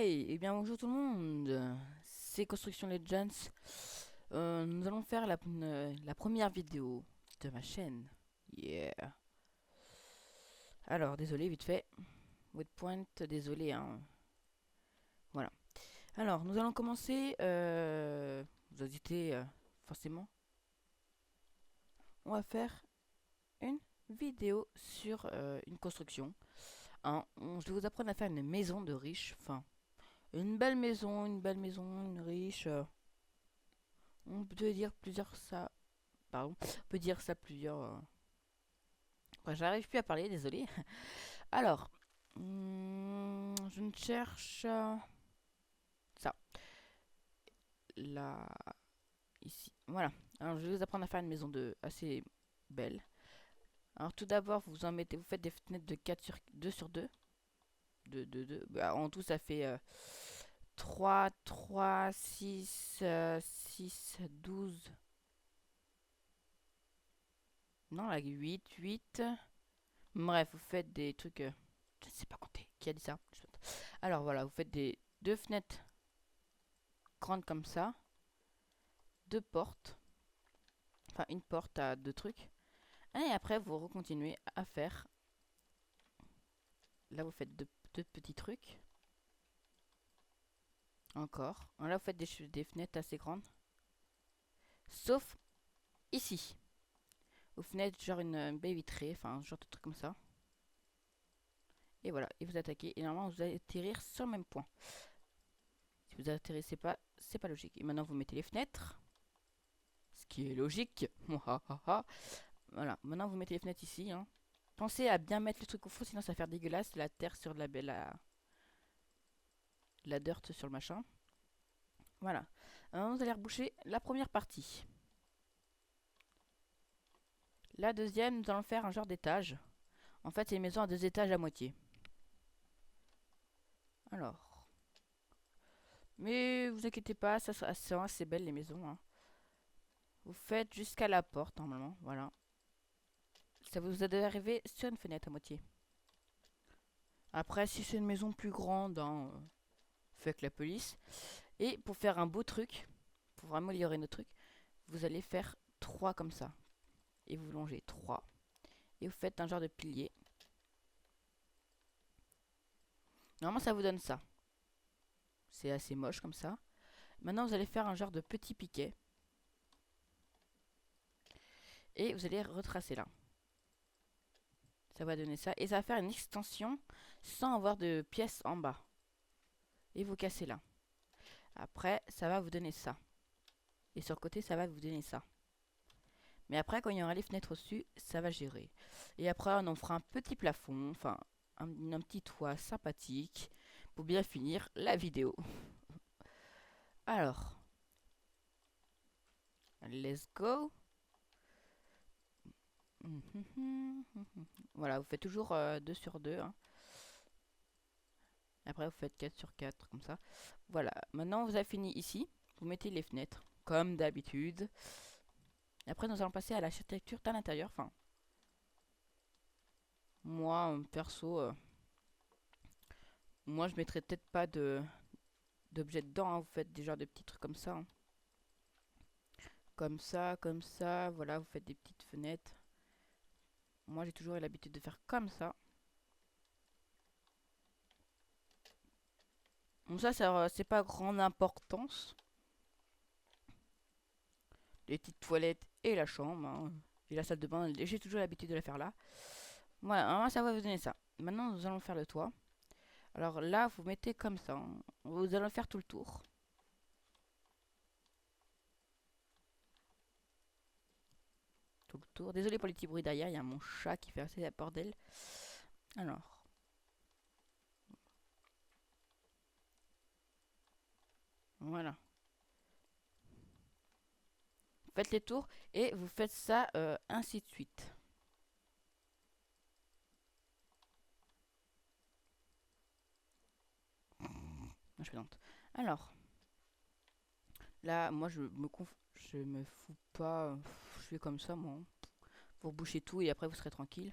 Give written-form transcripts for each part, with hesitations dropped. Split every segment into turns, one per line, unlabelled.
Hey, et bien bonjour tout le monde, c'est Construction Legends. Nous allons faire la première vidéo de ma chaîne. Yeah. Alors, désolé, vite fait. Waypoint, désolé, hein. Voilà. Alors, nous allons commencer. Vous hésitez forcément. On va faire une vidéo sur une construction. Je vais vous apprendre à faire une maison de riche. Enfin, une belle maison, une riche. On peut dire plusieurs ça. Pardon. On peut dire ça plusieurs. Ouais, j'arrive plus à parler, désolé. Alors, je ne cherche ça. Là, ici. Voilà. Alors, je vais vous apprendre à faire une maison de assez belle. Alors, tout d'abord, vous faites des fenêtres de 4 sur 2 sur 2. 2, 2, 2. Bah, en tout, ça fait 3, 3, 6, 6, 12. Non, là, 8, 8. Bref, vous faites des trucs. Je ne sais pas compter. Qui a dit ça? Alors voilà, vous faites des deux fenêtres grandes comme ça, deux portes, enfin une porte à deux trucs. Et après, vous recontinuez à faire. Là, vous faites deux petits trucs. Encore. Là, vous faites des fenêtres assez grandes. Sauf ici. Vous faites genre une baie vitrée, enfin, genre de truc comme ça. Et voilà, et vous attaquez. Et normalement, vous allez atterrir sur le même point. Si vous atterrissez pas, c'est pas logique. Et maintenant, vous mettez les fenêtres. Ce qui est logique. Voilà, maintenant vous mettez les fenêtres ici. Hein. Pensez à bien mettre le truc au fond, sinon ça va faire dégueulasse. La terre sur la dirt sur le machin. Voilà. Alors, vous allez reboucher la première partie. La deuxième, nous allons faire un genre d'étage. En fait, c'est une maison à deux étages à moitié. Alors. Mais vous inquiétez pas, ça sera assez belle les maisons. Hein. Vous faites jusqu'à la porte normalement. Voilà. Ça vous a arriver sur une fenêtre à moitié. Après, si c'est une maison plus grande, hein, fait avec la police. Et pour faire un beau truc, pour améliorer notre truc, vous allez faire 3 comme ça. Et vous longez 3. Et vous faites un genre de pilier. Normalement, ça vous donne ça. C'est assez moche comme ça. Maintenant, vous allez faire un genre de petit piquet. Et vous allez retracer là. Ça va donner ça. Et ça va faire une extension sans avoir de pièces en bas. Et vous cassez là. Après, ça va vous donner ça. Et sur le côté, ça va vous donner ça. Mais après, quand il y aura les fenêtres au-dessus, ça va gérer. Et après, on en fera un petit plafond, enfin, un petit toit sympathique pour bien finir la vidéo. Alors, let's go. Voilà, vous faites toujours 2 sur 2. Hein. Après, vous faites 4 sur 4, comme ça. Voilà, maintenant vous avez fini ici. Vous mettez les fenêtres, comme d'habitude. Après, nous allons passer à l'architecture à l'intérieur. Enfin, moi, perso, moi je mettrais peut-être pas d'objets dedans. Hein. Vous faites des genres de petits trucs comme ça. Hein. Comme ça. Voilà, vous faites des petites fenêtres. Moi, j'ai toujours eu l'habitude de faire comme ça. Bon, ça, c'est pas grande importance. Les petites toilettes et la chambre. Hein. Et la salle de bain, j'ai toujours l'habitude de la faire là. Voilà, ça va vous donner ça. Maintenant, nous allons faire le toit. Alors là, vous mettez comme ça. Hein. Vous allez faire tout le tour. Tout le tour. Désolé pour les petits bruits derrière, il y a mon chat qui fait assez la bordel. Alors. Voilà. Faites les tours et vous faites ça ainsi de suite. Non, je plaisante. Alors. Là, moi, je me fous pas. Je fais comme ça, moi. Vous bouchez tout et après, vous serez tranquille.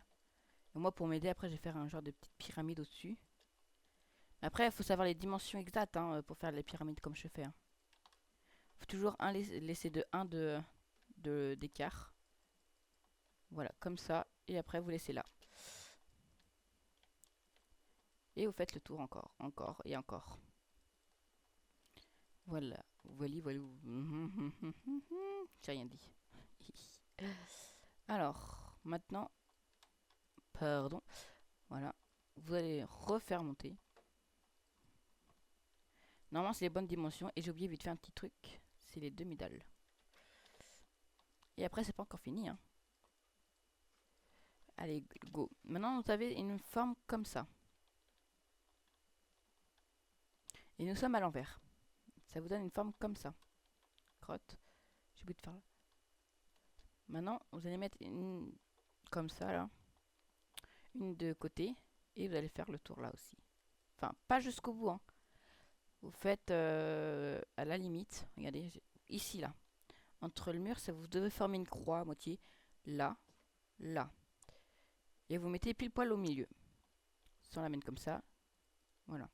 Et moi, pour m'aider, après, je vais faire un genre de petite pyramide au-dessus. Après, il faut savoir les dimensions exactes hein, pour faire les pyramides comme je fais. Hein. Faut toujours laisser de 1 d'écart. Voilà, comme ça. Et après, vous laissez là. Et vous faites le tour encore, encore et encore. Voilà, voilà. J'ai rien dit. Alors, maintenant, pardon. Voilà, vous allez refaire monter. Normalement, c'est les bonnes dimensions. Et j'ai oublié vite fait un petit truc. C'est les demi-dalles. Et après, c'est pas encore fini. Hein. Allez, go. Maintenant, vous avez une forme comme ça. Et nous sommes à l'envers. Ça vous donne une forme comme ça. Crotte. J'ai oublié de faire là. Maintenant, vous allez mettre une comme ça, là. Une de côté. Et vous allez faire le tour là aussi. Enfin, pas jusqu'au bout. Hein. Vous faites à la limite. Regardez, ici, là. Entre le mur, ça vous devez former une croix à moitié. Là, là. Et vous mettez pile poil au milieu. Ça, on l'amène comme ça. Voilà.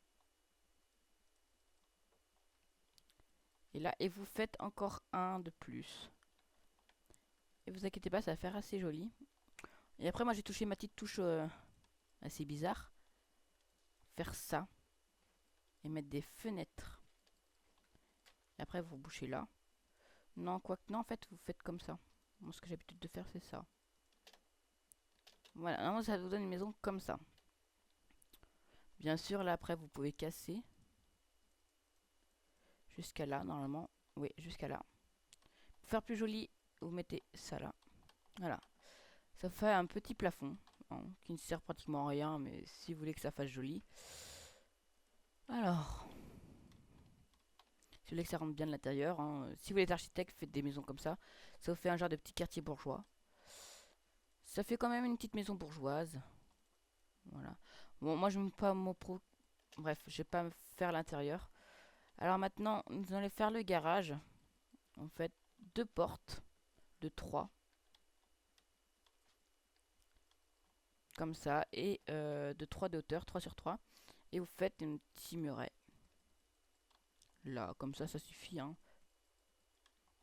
Et là, et vous faites encore un de plus. Et vous inquiétez pas, ça va faire assez joli. Et après, moi, j'ai touché ma petite touche assez bizarre. Faire ça. Et mettre des fenêtres. Et après, vous bouchez là. Non, quoique, non, en fait, vous faites comme ça. Moi, ce que j'ai l'habitude de faire, c'est ça. Voilà, non, ça vous donne une maison comme ça. Bien sûr, là, après, vous pouvez casser. Jusqu'à là, normalement. Oui, jusqu'à là. Pour faire plus joli, vous mettez ça là. Voilà. Ça fait un petit plafond. Hein, qui ne sert pratiquement à rien, mais si vous voulez que ça fasse joli. Alors. Si vous voulez que ça rentre bien de l'intérieur. Hein, si vous êtes architecte, faites des maisons comme ça. Ça vous fait un genre de petit quartier bourgeois. Ça fait quand même une petite maison bourgeoise. Voilà. Bon, moi, je ne veux pas Bref, je vais pas me faire l'intérieur. Alors maintenant, nous allons faire le garage. En fait, 2 portes de 3. Comme ça. Et de 3 de hauteur, 3 sur 3. Et vous faites un petit muret. Là, comme ça suffit. Hein.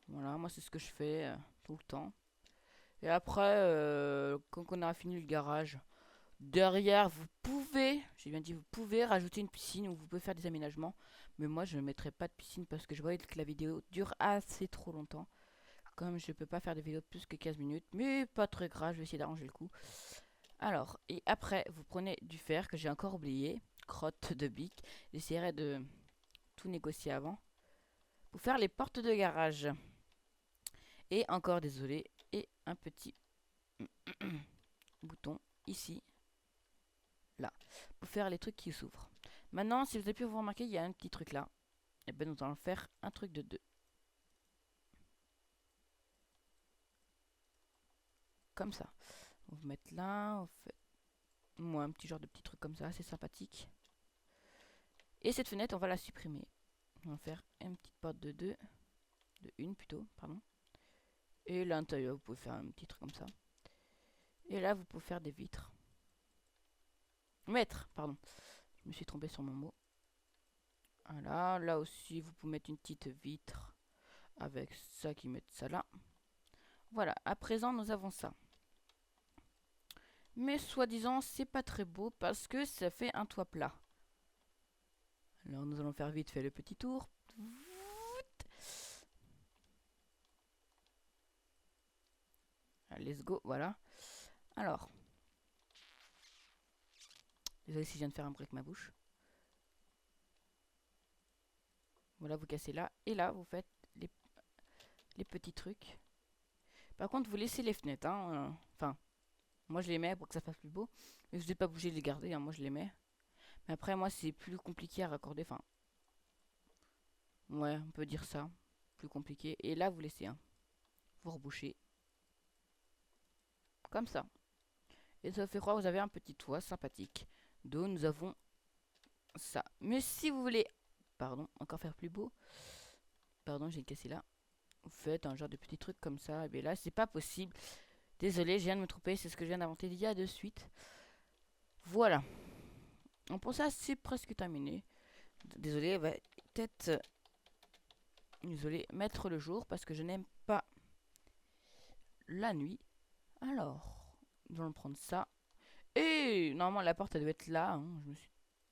Voilà, moi c'est ce que je fais tout le temps. Et après, quand on a fini le garage, derrière, vous pouvez, j'ai bien dit, vous pouvez rajouter une piscine ou vous pouvez faire des aménagements. Mais moi, je ne mettrai pas de piscine parce que je vois que la vidéo dure assez trop longtemps. Comme je ne peux pas faire des vidéos de plus que 15 minutes. Mais pas très grave, je vais essayer d'arranger le coup. Alors, et après, vous prenez du fer que j'ai encore oublié. Crotte de bique. J'essaierai de tout négocier avant. Pour faire les portes de garage. Et encore désolé. Et un petit bouton ici. Là. Pour faire les trucs qui s'ouvrent. Maintenant, si vous avez pu vous remarquer, il y a un petit truc là. Et ben nous allons faire un truc de 2. Comme ça. On va mettre là. On fait moi un petit genre de petit truc comme ça. C'est sympathique. Et cette fenêtre, on va la supprimer. On va faire une petite porte de 2. De 1 plutôt, pardon. Et l'intérieur, vous pouvez faire un petit truc comme ça. Et là, vous pouvez faire des vitres. Mettre, pardon. Je me suis trompé sur mon mot. Voilà, là aussi, vous pouvez mettre une petite vitre avec ça qui met ça là. Voilà, à présent, nous avons ça. Mais soi-disant, c'est pas très beau parce que ça fait un toit plat. Alors, nous allons faire vite fait le petit tour. Let's go, voilà. Alors, désolé si je viens de faire un bruit avec ma bouche. Voilà, vous cassez là. Et là, vous faites les petits trucs. Par contre, vous laissez les fenêtres. Hein, enfin, moi je les mets pour que ça fasse plus beau. Mais vous n'êtes pas obligé de les garder. Hein, moi je les mets. Mais après, moi c'est plus compliqué à raccorder. Enfin, ouais, on peut dire ça. Plus compliqué. Et là, vous laissez un. Vous rebouchez. Comme ça. Et ça fait croire que vous avez un petit toit sympathique. D'où nous avons ça. Mais si vous voulez, pardon, encore faire plus beau. Pardon, j'ai cassé là. Vous faites un genre de petit truc comme ça. Et bien là, c'est pas possible. Désolé, je viens de me tromper. C'est ce que je viens d'inventer il y a de suite. Voilà. Donc pour ça, c'est presque terminé. Désolé, va peut-être... Désolé, mettre le jour parce que je n'aime pas la nuit. Alors, nous allons prendre ça. Et normalement, la porte, elle devait être là. Hein.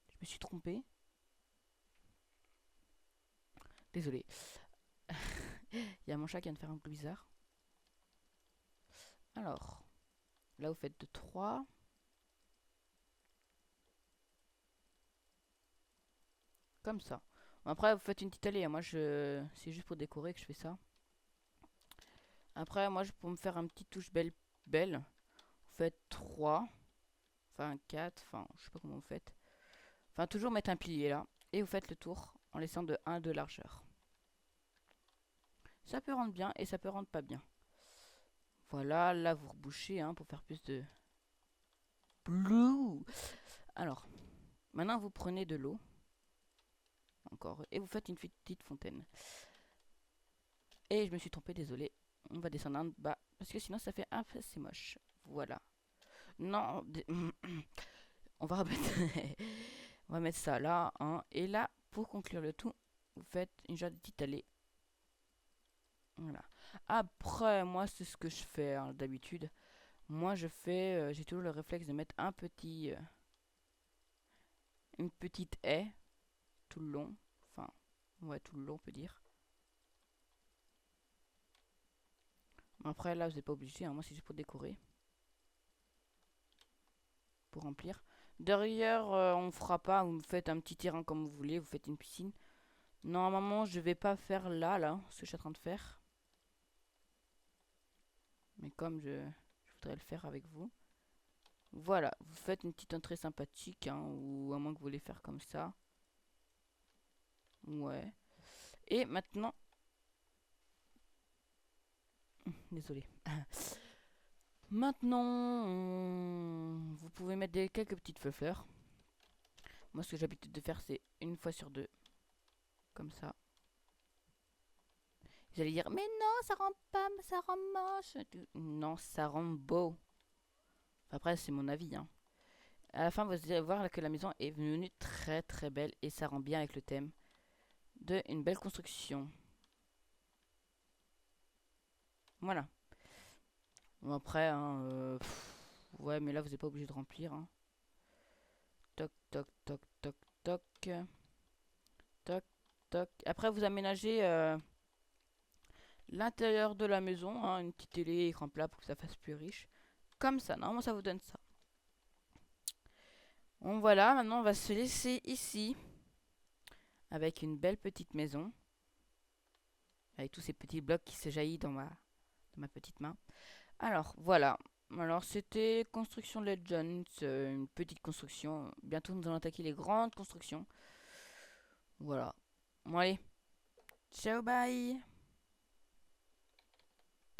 Je me suis trompé. Désolé. Il y a mon chat qui vient de faire un peu bizarre. Alors, là, vous faites de 3. Comme ça. Après, vous faites une petite allée. Moi, c'est juste pour décorer que je fais ça. Après, moi, pour me faire un petit touche belle, vous faites 3. Enfin, 4. Enfin, je sais pas comment vous faites. Enfin, toujours mettre un pilier là. Et vous faites le tour en laissant de 1 de largeur. Ça peut rendre bien et ça peut rendre pas bien. Voilà, là, vous rebouchez hein, pour faire plus de blue. Alors, maintenant, vous prenez de l'eau. Encore. Et vous faites une petite fontaine. Et je me suis trompé, désolé. On va descendre en bas. Parce que sinon, ça fait un peu assez moche. Voilà. Non. On va remettre... on va mettre ça là. Hein. Et là, pour conclure le tout, vous faites une genre de petite allée. Voilà. Après, moi, c'est ce que je fais hein, d'habitude. Moi, je fais... j'ai toujours le réflexe de mettre un petit... une petite haie tout le long. Enfin, ouais, tout le long, on peut dire. Après, là, vous n'êtes pas obligé. Hein. Moi, c'est juste pour décorer. Pour remplir. Derrière, on fera pas. Vous faites un petit terrain comme vous voulez. Vous faites une piscine. Normalement, je vais pas faire là, ce que je suis en train de faire. Mais comme je voudrais le faire avec vous. Voilà, vous faites une petite entrée sympathique, hein, ou à moins que vous voulez faire comme ça. Ouais. Et maintenant... Désolé. Maintenant, vous pouvez mettre quelques petites fleurs. Moi, ce que j'ai l'habitude de faire, c'est une fois sur deux. Comme ça. Vous allez dire, mais non, ça rend pas, ça rend moche. Non, ça rend beau. Après, c'est mon avis. Hein. À la fin, vous allez voir que la maison est venue très très belle et ça rend bien avec le thème de une belle construction. Voilà. Bon, après, hein, ouais, mais là, vous n'êtes pas obligé de remplir. Hein. Toc, toc, toc, toc, toc. Toc, toc. Après, vous aménagez l'intérieur de la maison. Hein, une petite télé, écran plat pour que ça fasse plus riche. Comme ça, normalement, ça vous donne ça. Bon, voilà, maintenant, on va se laisser ici. Avec une belle petite maison. Avec tous ces petits blocs qui se jaillissent dans ma petite main. Alors, voilà. Alors, c'était Construction Legends, une petite construction. Bientôt, nous allons attaquer les grandes constructions. Voilà. Bon, allez. Ciao, bye.